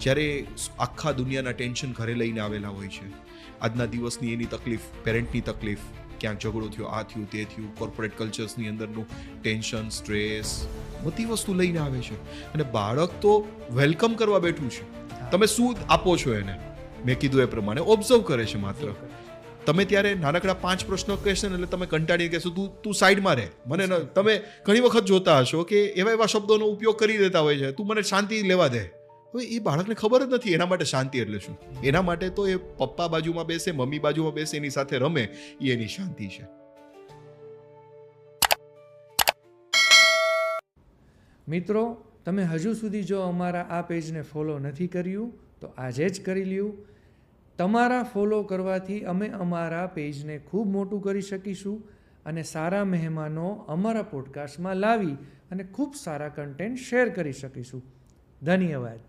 જ્યારે આખા દુનિયાના ટેન્શન ઘરે લઈને આવેલા હોય છે, આજના દિવસની એની તકલીફ, પેરેન્ટની તકલીફ, ક્યાંક ઝઘડો થયો, આ થયું, તે થયું, કોર્પોરેટ કલ્ચર્સની અંદરનું ટેન્શન, સ્ટ્રેસ, બધી વસ્તુ લઈને આવે છે. અને બાળક તો વેલકમ કરવા બેઠું છે. તમે શું આપો છો એને, મેં કીધું એ પ્રમાણે ઓબ્ઝર્વ કરે છે માત્ર. તમે ત્યારે નાનકડા 5 પ્રશ્નો કહેશે ને એટલે તમે કંટાળીને કહેશો તું સાઈડમાં રહે, મને તમે ઘણી વખત જોતા હશો કે એવા શબ્દોનો ઉપયોગ કરી દેતા હોય છે, તું મને શાંતિ લેવા દે. હવે એ બાળકને ખબર જ નથી એના માટે શાંતિ એટલે શું. એના માટે તો એ પપ્પા બાજુમાં બેસે, મમ્મી બાજુમાં બેસે, એની સાથે રમે, એ એની શાંતિ છે. મિત્રો, તમે હજુ સુધી જો અમારા આ પેજને ફોલો નથી કર્યું તો આજે જ કરી લ્યું. તમારા ફોલો કરવાથી અમે અમારા પેજને ખૂબ મોટું કરી શકીશું અને સારા મહેમાનો અમારા પોડકાસ્ટમાં લાવી અને ખૂબ સારા કન્ટેન્ટ શેર કરી શકીશું. ધન્યવાદ.